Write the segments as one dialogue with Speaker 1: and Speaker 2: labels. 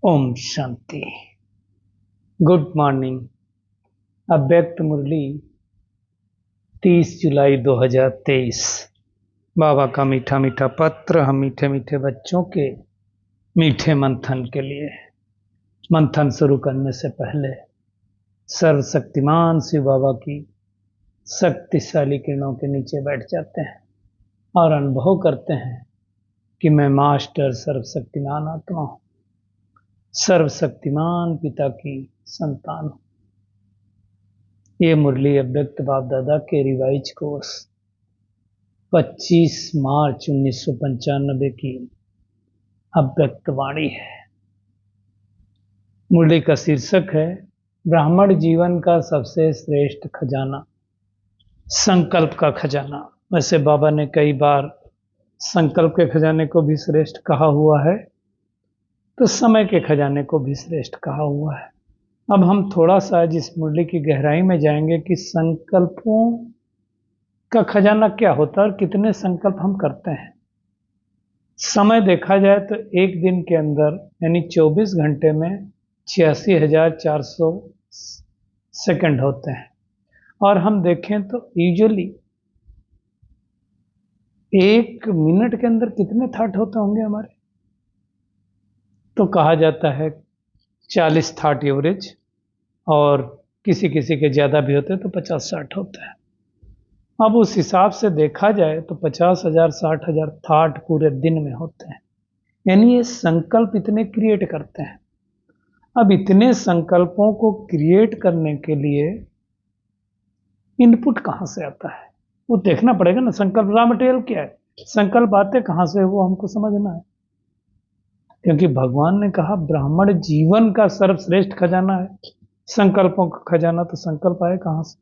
Speaker 1: Om Shanti. Good morning. अव्यक्त मुरली 30 जुलाई 2023। बाबा का मीठा मीठा पत्र हम मीठे मीठे बच्चों के मीठे मंथन के लिए। मंथन शुरू करने से पहले सर्वशक्तिमान शिव बाबा की शक्तिशाली किरणों के नीचे बैठ जाते हैं और अनुभव करते हैं कि मैं मास्टर सर्वशक्तिमान आत्मा हूं, सर्वशक्तिमान पिता की संतान हूं। ये मुरली अव्यक्त बाप दादा के रिवाइज कोर्स 25 मार्च 1995 की अव्यक्त वाणी है। मुरली का शीर्षक है ब्राह्मण जीवन का सबसे श्रेष्ठ खजाना, संकल्प का खजाना। वैसे बाबा ने कई बार संकल्प के खजाने को भी श्रेष्ठ कहा हुआ है, तो समय के खजाने को भी श्रेष्ठ कहा हुआ है। अब हम थोड़ा सा जिस मुरली की गहराई में जाएंगे कि संकल्पों का खजाना क्या होता है और कितने संकल्प हम करते हैं। समय देखा जाए तो एक दिन के अंदर यानी 24 घंटे में 86,400 सेकंड होते हैं, और हम देखें तो यूजुअली एक मिनट के अंदर कितने थॉट होते होंगे हमारे। तो कहा जाता है 40 थॉट एवरेज, और किसी किसी के ज़्यादा भी होते हैं तो 50-60 होते हैं। अब उस हिसाब से देखा जाए तो 50,000 60,000 थॉट पूरे दिन में होते हैं, यानी ये संकल्प इतने क्रिएट करते हैं। अब इतने संकल्पों को क्रिएट करने के लिए इनपुट कहाँ से आता है वो देखना पड़ेगा ना। संकल्प रॉ मटेरियल क्या है, संकल्प आते कहाँ से वो हमको समझना है, क्योंकि भगवान ने कहा ब्राह्मण जीवन का सर्वश्रेष्ठ खजाना है, संकल्पों का खजाना। तो संकल्प आए कहाँ से?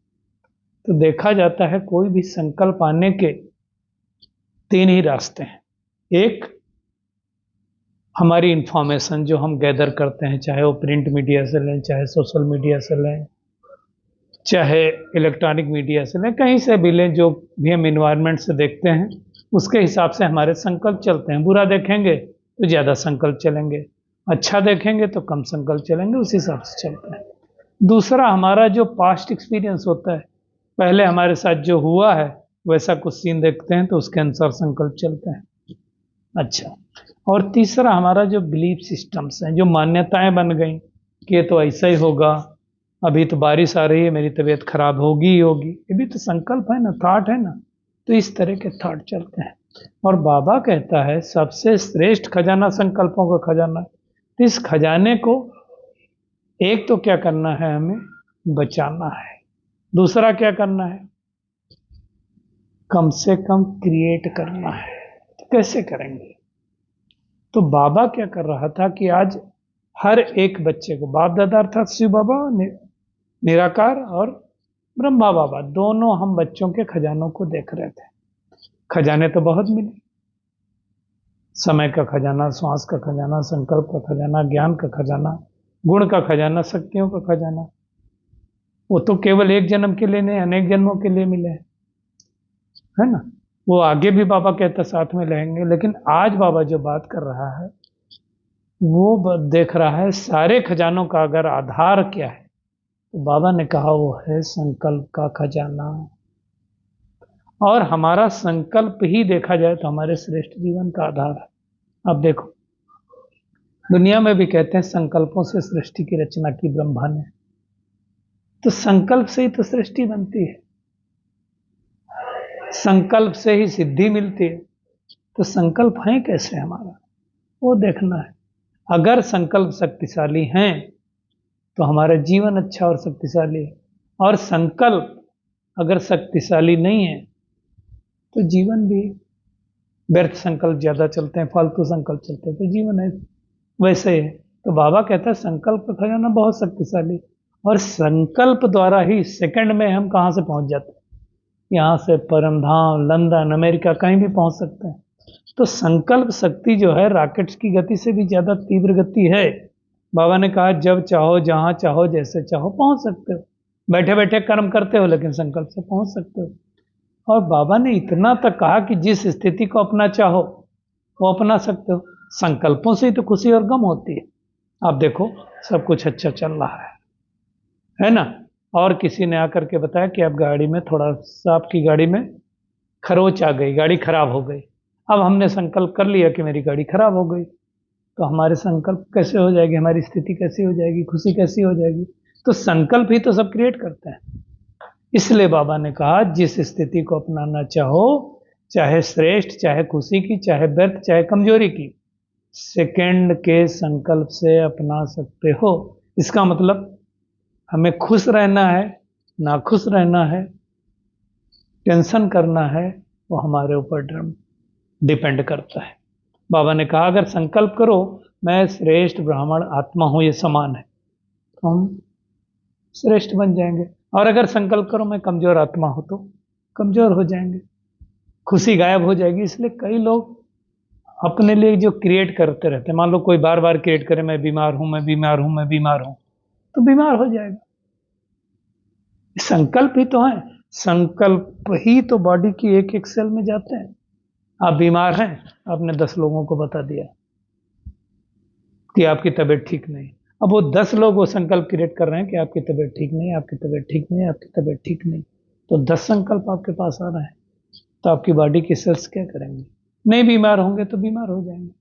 Speaker 1: तो देखा जाता है कोई भी संकल्प आने के 3 ही रास्ते हैं। एक, हमारी इंफॉर्मेशन जो हम गैदर करते हैं, चाहे वो प्रिंट मीडिया से लें, चाहे सोशल मीडिया से लें, चाहे इलेक्ट्रॉनिक मीडिया से लें, कहीं से भी लें, जो भी हम इन्वायरमेंट से देखते हैं उसके हिसाब से हमारे संकल्प चलते हैं। बुरा देखेंगे तो ज़्यादा संकल्प चलेंगे, अच्छा देखेंगे तो कम संकल्प चलेंगे, उस हिसाब से चलते हैं। दूसरा, हमारा जो पास्ट एक्सपीरियंस होता है, पहले हमारे साथ जो हुआ है वैसा कुछ सीन देखते हैं तो उसके अनुसार संकल्प चलते हैं। अच्छा, और तीसरा हमारा जो बिलीफ सिस्टम्स हैं, जो मान्यताएं बन गई कि ये तो ऐसा ही होगा, अभी तो बारिश आ रही है, मेरी तबीयत खराब होगी ही होगी, ये भी तो संकल्प है ना, थॉट है ना। तो इस तरह के थॉट चलते हैं। और बाबा कहता है सबसे श्रेष्ठ खजाना संकल्पों का खजाना। तो इस खजाने को एक तो क्या करना है, हमें बचाना है। दूसरा क्या करना है, कम से कम क्रिएट करना है। तो कैसे करेंगे? तो बाबा क्या कर रहा था कि आज हर एक बच्चे को, बाप दादा अर्थात शिव बाबा निराकार और ब्रह्मा बाबा, दोनों हम बच्चों के खजानों को देख रहे थे। खजाने तो बहुत मिले, समय का खजाना, श्वास का खजाना, संकल्प का खजाना, ज्ञान का खजाना, गुण का खजाना, शक्तियों का खजाना। वो तो केवल एक जन्म के लिए नहीं, अनेक जन्मों के लिए मिले हैं, है ना। वो आगे भी बाबा कहता साथ में रहेंगे, लेकिन आज बाबा जो बात कर रहा है वो देख रहा है सारे खजानों का अगर आधार क्या है, तो बाबा ने कहा वो है संकल्प का खजाना। और हमारा संकल्प ही देखा जाए तो हमारे श्रेष्ठ जीवन का आधार है। अब देखो, दुनिया में भी कहते हैं संकल्पों से सृष्टि की रचना की ब्रह्मा ने, तो संकल्प से ही तो सृष्टि बनती है, संकल्प से ही सिद्धि मिलती है। तो संकल्प है कैसे हमारा, वो देखना है। अगर संकल्प शक्तिशाली हैं तो हमारा जीवन अच्छा और शक्तिशाली है, और संकल्प अगर शक्तिशाली नहीं है तो जीवन भी व्यर्थ संकल्प ज्यादा चलते हैं, फालतू संकल्प चलते हैं, तो जीवन है वैसे ही है। तो बाबा कहता है संकल्प का खजाना बहुत शक्तिशाली, और संकल्प द्वारा ही सेकंड में हम कहाँ से पहुंच जाते हैं, यहाँ से परमधाम, लंदन, अमेरिका, कहीं भी पहुंच सकते हैं। तो संकल्प शक्ति जो है रॉकेट्स की गति से भी ज्यादा तीव्र गति है। बाबा ने कहा जब चाहो, जहां चाहो, जैसे चाहो पहुंच सकते हो। बैठे बैठे कर्म करते हो लेकिन संकल्प से पहुंच सकते हो। और बाबा ने इतना तक कहा कि जिस स्थिति को अपना चाहो वो अपना सकते हो। संकल्पों से ही तो खुशी और गम होती है। आप देखो सब कुछ अच्छा चल रहा है ना। और किसी ने आकर के बताया कि आप गाड़ी में थोड़ा सा, आपकी गाड़ी में खरोच आ गई, गाड़ी खराब हो गई। अब हमने संकल्प कर लिया कि मेरी गाड़ी खराब हो गई, तो हमारे संकल्प कैसे हो जाएगी, हमारी स्थिति कैसी हो जाएगी, खुशी कैसी हो जाएगी। तो संकल्प ही तो सब क्रिएट करते हैं। इसलिए बाबा ने कहा जिस स्थिति को अपनाना चाहो, चाहे श्रेष्ठ, चाहे खुशी की, चाहे व्यर्थ, चाहे कमजोरी की, सेकंड के संकल्प से अपना सकते हो। इसका मतलब हमें खुश रहना है, ना खुश रहना है, टेंशन करना है, वो हमारे ऊपर डिपेंड करता है। बाबा ने कहा अगर संकल्प करो मैं श्रेष्ठ ब्राह्मण आत्मा हूं, ये समान है, तो हम श्रेष्ठ बन जाएंगे। और अगर संकल्प करो मैं कमजोर आत्मा हूं, तो कमजोर हो जाएंगे, खुशी गायब हो जाएगी। इसलिए कई लोग अपने लिए जो क्रिएट करते रहते हैं, मान लो कोई बार बार क्रिएट करे मैं बीमार हूं, मैं बीमार हूं, मैं बीमार हूं, तो बीमार हो जाएगा। संकल्प ही तो है, संकल्प ही तो बॉडी की एक एक सेल में जाते हैं। आप बीमार हैं, आपने 10 लोगों को बता दिया कि आपकी तबीयत ठीक नहीं। अब वो 10 लोग वो संकल्प क्रिएट कर रहे हैं कि आपकी तबीयत ठीक नहीं, आपकी तबीयत ठीक नहीं, आपकी तबीयत ठीक नहीं। तो 10 संकल्प आपके पास आ रहे हैं, तो आपकी बॉडी की सेल्स क्या करेंगे? नहीं बीमार होंगे तो बीमार हो जाएंगे।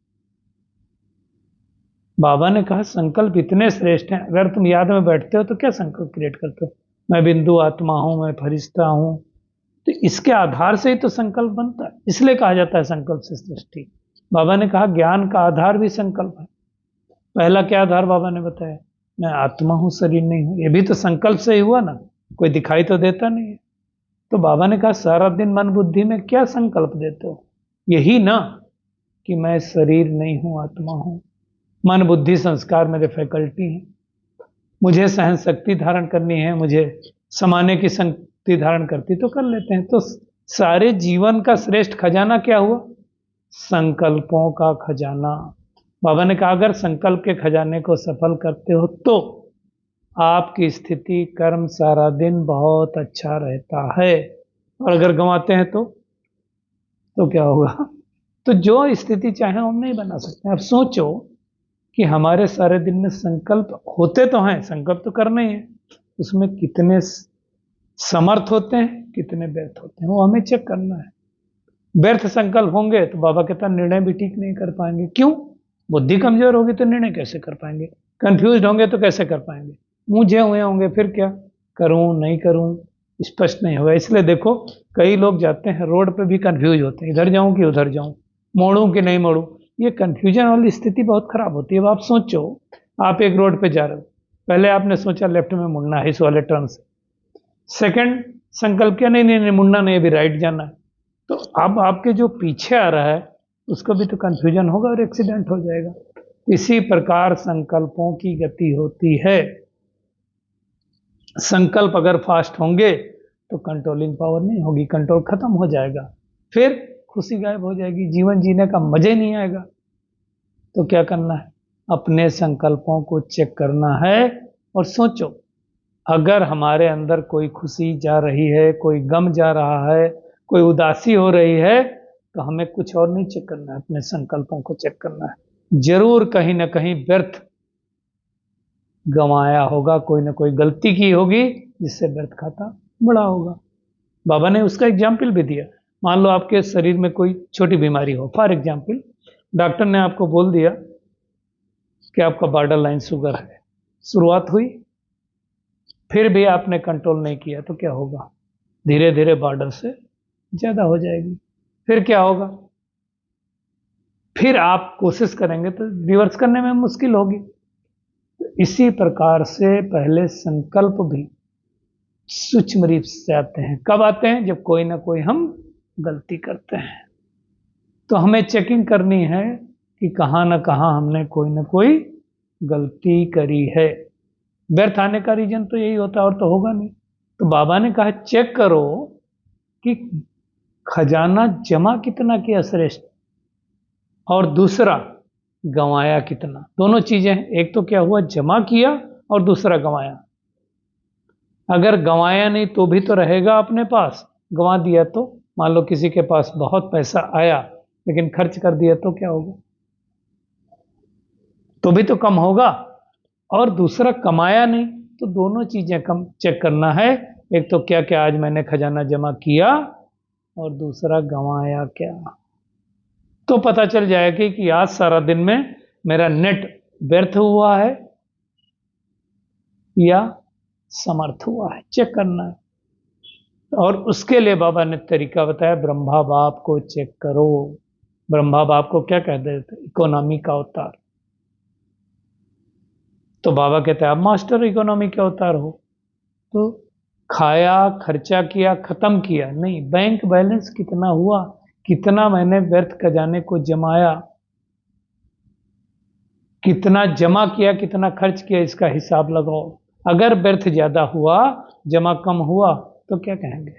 Speaker 1: बाबा ने कहा संकल्प इतने श्रेष्ठ हैं, अगर तुम याद में बैठते हो तो क्या संकल्प क्रिएट करते हो? मैं बिंदु आत्मा हूं, मैं फरिश्ता हूं, तो इसके आधार से ही तो संकल्प बनता है। इसलिए कहा जाता है संकल्प से सृष्टि। बाबा ने कहा ज्ञान का आधार भी संकल्प है। पहला क्या आधार बाबा ने बताया? मैं आत्मा हूं, शरीर नहीं हूं। ये भी तो संकल्प से ही हुआ ना, कोई दिखाई तो देता नहीं है। तो बाबा ने कहा सारा दिन मन बुद्धि में क्या संकल्प देते हो? यही ना कि मैं शरीर नहीं हूं, आत्मा हूं। मन बुद्धि संस्कार मेरे फैकल्टी हैं, मुझे सहन शक्ति धारण करनी है, मुझे समाने की शक्ति धारण करती तो कर लेते हैं। तो सारे जीवन का श्रेष्ठ खजाना क्या हुआ? संकल्पों का खजाना। बाबा ने कहा अगर संकल्प के खजाने को सफल करते हो तो आपकी स्थिति कर्म सारा दिन बहुत अच्छा रहता है। और अगर गंवाते हैं तो क्या होगा? तो जो स्थिति चाहे हम नहीं बना सकते। अब सोचो कि हमारे सारे दिन में संकल्प होते तो हैं, संकल्प तो करना ही है, उसमें कितने समर्थ होते हैं, कितने व्यर्थ होते हैं, वो हमें चेक करना है। व्यर्थ संकल्प होंगे तो बाबा कहता निर्णय भी ठीक नहीं कर पाएंगे। क्यों? बुद्धि कमजोर होगी तो निर्णय कैसे कर पाएंगे? कंफ्यूज होंगे तो कैसे कर पाएंगे? मुझे हुए होंगे, फिर क्या करूं नहीं करूं स्पष्ट नहीं होगा। इसलिए देखो कई लोग जाते हैं रोड पे भी कंफ्यूज होते हैं, इधर जाऊं कि उधर जाऊं, मोड़ूं कि नहीं मोड़ूं। ये कंफ्यूजन वाली स्थिति बहुत खराब होती है। अब आप सोचो आप एक रोड पे जा रहे हो, पहले आपने सोचा लेफ्ट में मुड़ना है इस वाले टर्न से, सेकंड संकल्प किया नहीं नहीं नहीं मुड़ना नहीं, अभी राइट जाना है। तो अब आपके जो पीछे आ रहा है उसको भी तो कंफ्यूजन होगा और एक्सीडेंट हो जाएगा। इसी प्रकार संकल्पों की गति होती है। संकल्प अगर फास्ट होंगे तो कंट्रोलिंग पावर नहीं होगी, कंट्रोल खत्म हो जाएगा, फिर खुशी गायब हो जाएगी, जीवन जीने का मजा ही नहीं आएगा। तो क्या करना है? अपने संकल्पों को चेक करना है और सोचो अगर हमारे अंदर कोई खुशी जा रही है, कोई गम जा रहा है, कोई उदासी हो रही है, तो हमें कुछ और नहीं चेक करना है, अपने संकल्पों को चेक करना है। जरूर कहीं ना कहीं व्यर्थ गंवाया होगा, कोई ना कोई गलती की होगी जिससे व्यर्थ खाता बड़ा होगा। बाबा ने उसका एग्जाम्पल भी दिया। मान लो आपके शरीर में कोई छोटी बीमारी हो, फॉर एग्जाम्पल डॉक्टर ने आपको बोल दिया कि आपका बॉर्डर लाइन शुगर है, शुरुआत हुई, फिर भी आपने कंट्रोल नहीं किया तो क्या होगा? धीरे धीरे बॉर्डर से ज्यादा हो जाएगी। फिर क्या होगा? फिर आप कोशिश करेंगे तो रिवर्स करने में मुश्किल होगी। इसी प्रकार से पहले संकल्प भी सूक्ष्म रूप से आते हैं। कब आते हैं? जब कोई ना कोई हम गलती करते हैं, तो हमें चेकिंग करनी है कि कहाँ ना कहाँ हमने कोई ना कोई गलती करी है। व्यर्थ आने का रीजन तो यही होता है और तो होगा नहीं। तो बाबा ने कहा चेक करो कि खजाना जमा कितना किया श्रेष्ठ, और दूसरा गंवाया कितना। दोनों चीजें, एक तो क्या हुआ जमा किया और दूसरा गंवाया। अगर गंवाया नहीं तो भी तो रहेगा अपने पास, गंवा दिया तो मान लो किसी के पास बहुत पैसा आया लेकिन खर्च कर दिया तो क्या होगा? तो भी तो कम होगा। और दूसरा कमाया नहीं, तो दोनों चीजें कम चेक करना है। एक तो क्या क्या आज मैंने खजाना जमा किया, और दूसरा गंवाया क्या। तो पता चल जाएगा कि आज सारा दिन में मेरा नेट व्यर्थ हुआ है या समर्थ हुआ है, चेक करना है। और उसके लिए बाबा ने तरीका बताया, ब्रह्मा बाप को चेक करो। ब्रह्मा बाप को क्या कहते थे? इकोनॉमी का अवतार। तो बाबा कहते हैं आप मास्टर इकोनॉमी के अवतार हो। तो खाया, खर्चा किया, खत्म किया नहीं, बैंक बैलेंस कितना हुआ, कितना मैंने व्यर्थ खजाने को जमाया, कितना जमा किया, कितना खर्च किया, इसका हिसाब लगाओ। अगर व्यर्थ ज्यादा हुआ, जमा कम हुआ, तो क्या कहेंगे?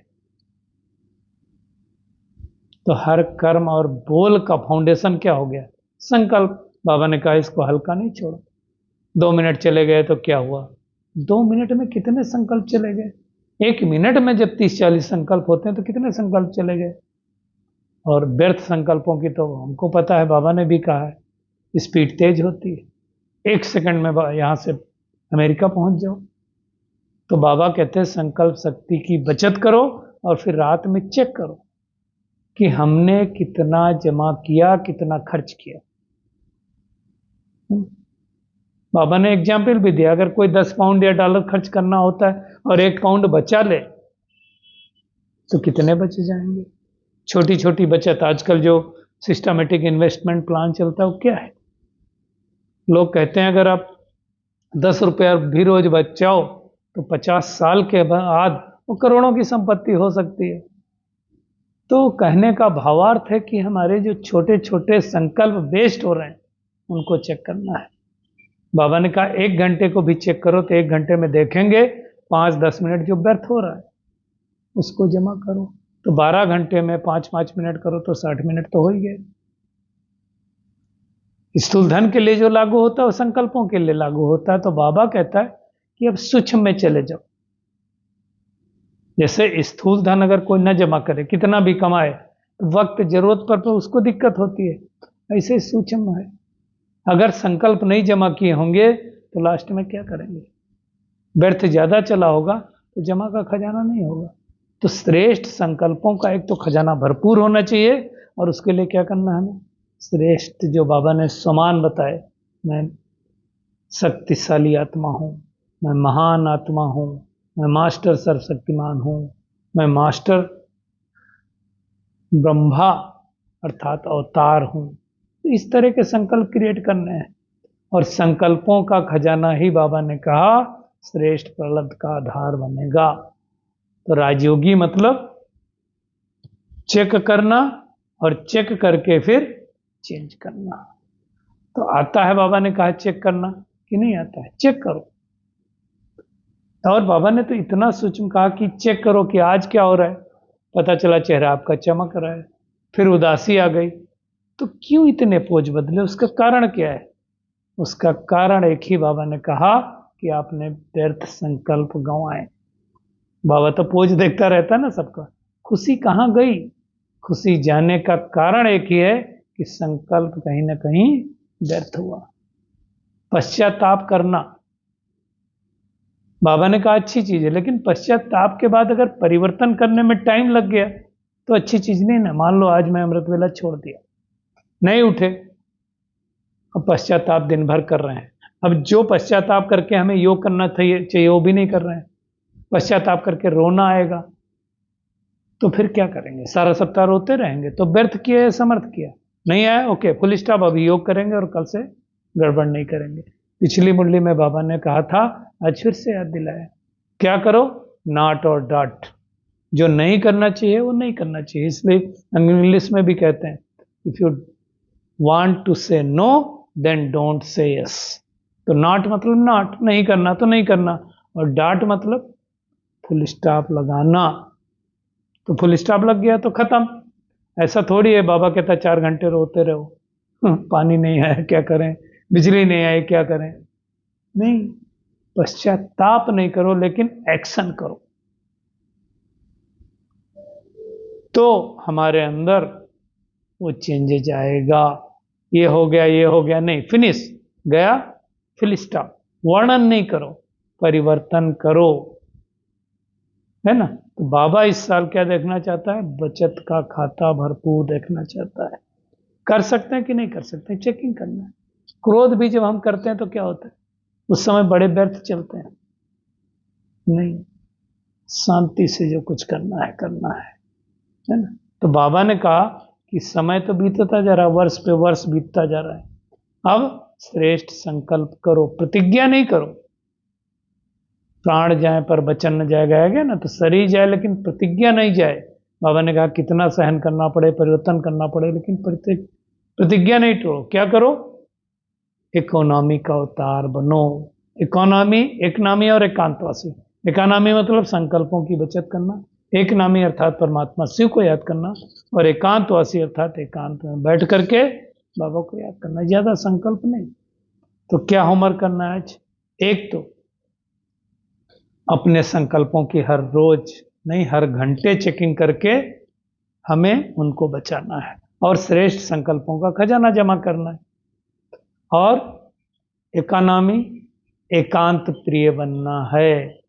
Speaker 1: तो हर कर्म और बोल का फाउंडेशन क्या हो गया? संकल्प। बाबा ने कहा इसको हल्का नहीं छोड़ो। 2 मिनट चले गए तो क्या हुआ? 2 मिनट में कितने संकल्प चले गए? 1 मिनट में जब 30-40 संकल्प होते हैं तो कितने संकल्प चले गए? और व्यर्थ संकल्पों की तो हमको पता है, बाबा ने भी कहा है स्पीड तेज होती है। 1 सेकंड में यहाँ से अमेरिका पहुंच जाओ। तो बाबा कहते हैं संकल्प शक्ति की बचत करो, और फिर रात में चेक करो कि हमने कितना जमा किया, कितना खर्च किया। बाबा ने एग्जाम्पल भी दिया, अगर कोई 10 पाउंड या डॉलर खर्च करना होता है और 1 पाउंड बचा ले, तो कितने बचे जाएंगे? छोटी छोटी बचत। आजकल जो सिस्टमेटिक इन्वेस्टमेंट प्लान चलता है वो क्या है? लोग कहते हैं अगर आप 10 रुपया भी रोज बचाओ तो 50 साल के बाद वो करोड़ों की संपत्ति हो सकती है। तो कहने का भावार्थ है कि हमारे जो छोटे छोटे संकल्प वेस्ट हो रहे हैं, उनको चेक करना है। बाबा ने कहा 1 घंटे को भी चेक करो, तो 1 घंटे में देखेंगे 5-10 मिनट जो व्यर्थ हो रहा है उसको जमा करो। तो 12 घंटे में 5-5 मिनट करो तो 60 मिनट तो हो ही गए। स्थूल धन के लिए जो लागू होता है वो संकल्पों के लिए लागू होता है। तो बाबा कहता है कि अब सूक्ष्म में चले जाओ। जैसे स्थूल धन अगर कोई न जमा करे, कितना भी कमाए, तो वक्त जरूरत पर तो उसको दिक्कत होती है। ऐसे सूक्ष्म है, अगर संकल्प नहीं जमा किए होंगे तो लास्ट में क्या करेंगे? व्यर्थ ज्यादा चला होगा तो जमा का खजाना नहीं होगा। तो श्रेष्ठ संकल्पों का एक तो खजाना भरपूर होना चाहिए, और उसके लिए क्या करना है हमें? श्रेष्ठ जो बाबा ने समान बताए, मैं शक्तिशाली आत्मा हूँ, मैं महान आत्मा हूँ, मैं मास्टर सर्वशक्तिमान हूँ, मैं मास्टर ब्रह्मा अर्थात अवतार हूँ। तो इस तरह के संकल्प क्रिएट करने हैं, और संकल्पों का खजाना ही बाबा ने कहा श्रेष्ठ प्रलब्ध का आधार बनेगा। तो राजयोगी मतलब चेक करना, और चेक करके फिर चेंज करना। तो आता है, बाबा ने कहा चेक करना, कि नहीं आता है? चेक करो। और बाबा ने तो इतना सूक्ष्म कहा कि चेक करो कि आज क्या हो रहा है। पता चला चेहरा आपका चमक रहा है, फिर उदासी आ गई, तो क्यों इतने पोज बदले? उसका कारण क्या है? उसका कारण एक ही बाबा ने कहा कि आपने व्यर्थ संकल्प गंवाए। बाबा तो पोज देखता रहता है ना सबका, खुशी कहाँ गई? खुशी जाने का कारण एक ही है कि संकल्प कहीं ना कहीं व्यर्थ हुआ। पश्चाताप करना, बाबा ने कहा अच्छी चीज है, लेकिन पश्चाताप के बाद अगर परिवर्तन करने में टाइम लग गया तो अच्छी चीज नहीं ना। मान लो आज मैं अमृत वेला छोड़ दिया, नहीं उठे, अब पश्चाताप दिन भर कर रहे हैं। अब जो पश्चाताप करके हमें योग करना चाहिए वो भी नहीं कर रहे हैं, पश्चाताप करके रोना आएगा, तो फिर क्या करेंगे? सारा सप्ताह रोते रहेंगे। तो व्यर्थ किया या समर्थ किया? नहीं आया, ओके फुल स्टॉप, अभी योग करेंगे और कल से गड़बड़ नहीं करेंगे। पिछली मुरली में बाबा ने कहा था, आज फिर से याद दिलाया, क्या करो? नॉट और डॉट। जो नहीं करना चाहिए वो नहीं करना चाहिए। इसलिए इंग्लिश में भी कहते हैं, if you want to say no then don't say yes. तो नॉट मतलब नॉट, नहीं करना तो नहीं करना, और डॉट मतलब फुल स्टॉप लगाना। तो फुल स्टॉप लग गया तो खत्म। ऐसा थोड़ी है बाबा कहता 4 घंटे रोते रहो, पानी नहीं आया क्या करें, बिजली नहीं आई क्या करें। नहीं, पश्चाताप नहीं करो, लेकिन एक्शन करो, तो हमारे अंदर वो चेंजेज आएगा। ये हो गया, ये हो गया, नहीं, फिनिश, गया, फिल स्टॉप। वर्णन नहीं करो, परिवर्तन करो, है ना। तो बाबा इस साल क्या देखना चाहता है? बचत का खाता भरपूर देखना चाहता है। कर सकते हैं कि नहीं कर सकते, चेकिंग करना है। क्रोध भी जब हम करते हैं तो क्या होता है? उस समय बड़े व्यर्थ चलते हैं, नहीं, शांति से जो कुछ करना है ना। तो बाबा ने कहा कि समय तो बीतता जा रहा है, वर्ष पे वर्ष बीतता जा रहा है, अब श्रेष्ठ संकल्प करो, प्रतिज्ञा नहीं करो। प्राण जाए पर वचन न जाए, गया गया ना, तो शरीर जाए लेकिन प्रतिज्ञा नहीं जाए। बाबा ने कहा कितना सहन करना पड़े, परिवर्तन करना पड़े, लेकिन प्रतिज्ञा नहीं तोड़ो। क्या करो? इकोनॉमी का अवतार बनो। इकोनॉमी, एक नामी और एकांतवासी। इकोनॉमी मतलब संकल्पों की बचत करना, एक नामी अर्थात परमात्मा शिव को याद करना, और एकांतवासी अर्थात एकांत में बैठ करके बाबा को याद करना, ज्यादा संकल्प नहीं। तो क्या होमवर्क करना है आज? एक तो अपने संकल्पों की हर रोज नहीं, हर घंटे चेकिंग करके हमें उनको बचाना है, और श्रेष्ठ संकल्पों का खजाना जमा करना है। और इकोनॉमी, एकांत प्रिय बनना है,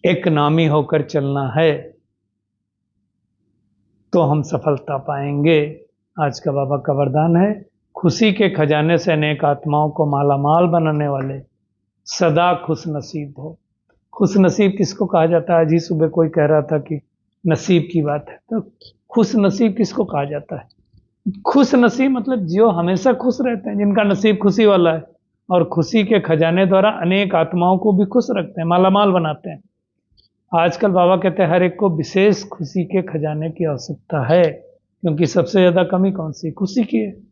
Speaker 1: एक नामी होकर चलना है, तो हम सफलता पाएंगे। आज का बाबा का वरदान है, खुशी के खजाने से अनेक आत्माओं को मालामाल बनाने वाले सदा खुश नसीब हो। खुश नसीब किसको कहा जाता है? आज ही सुबह कोई कह रहा था कि नसीब की बात है, तो खुश नसीब किसको कहा जाता है? खुश नसीब मतलब जो हमेशा खुश रहते हैं, जिनका नसीब खुशी वाला है, और खुशी के खजाने द्वारा अनेक आत्माओं को भी खुश रखते हैं, मालामाल बनाते हैं। आजकल बाबा कहते हैं हर एक को विशेष खुशी के खजाने की आवश्यकता है, क्योंकि सबसे ज्यादा कमी कौन सी? खुशी की है।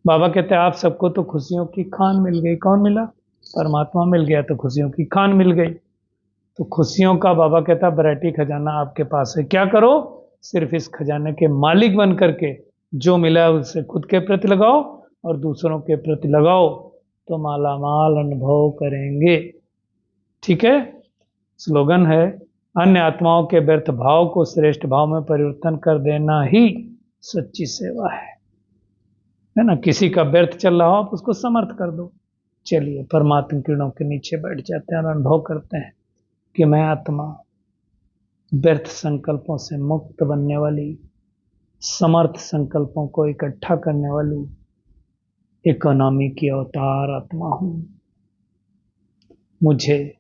Speaker 1: बाबा कहते हैं आप सबको तो खुशियों की खान मिल गई। कौन मिला? परमात्मा मिल गया, तो खुशियों की खान मिल गई। तो खुशियों का बाबा कहता है वैरायटी खजाना आपके पास है। क्या करो? सिर्फ इस खजाने के मालिक बन करके जो मिला है उससे खुद के प्रति लगाओ और दूसरों के प्रति लगाओ, तो मालामाल अनुभव करेंगे। ठीक है। स्लोगन है, अन्य आत्माओं के व्यर्थ भाव को श्रेष्ठ भाव में परिवर्तन कर देना ही सच्ची सेवा है ना। किसी का व्यर्थ चल रहा हो, आप उसको समर्थ कर दो। चलिए परमात्मा किरणों के नीचे बैठ जाते हैं और अनुभव करते हैं कि मैं आत्मा व्यर्थ संकल्पों से मुक्त बनने वाली, समर्थ संकल्पों को इकट्ठा करने वाली इकोनॉमी की अवतार आत्मा हूं। मुझे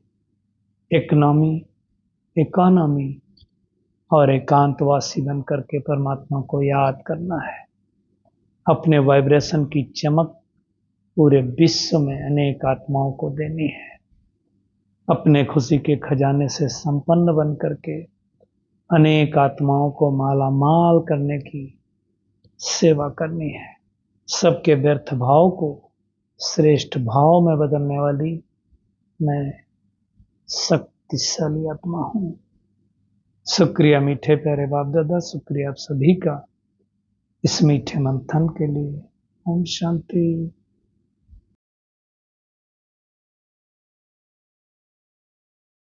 Speaker 1: इकोनॉमी और एकांतवासी बन करके परमात्मा को याद करना है। अपने वाइब्रेशन की चमक पूरे विश्व में अनेक आत्माओं को देनी है। अपने खुशी के खजाने से संपन्न बन करके अनेक आत्माओं को माला माल करने की सेवा करनी है। सबके व्यर्थ भाव को श्रेष्ठ भाव में बदलने वाली मैं शक्तिशाली आत्मा हूं। शुक्रिया मीठे प्यारे बाप दादा, शुक्रिया आप सभी का इस मीठे मंथन के लिए। ओम शांति।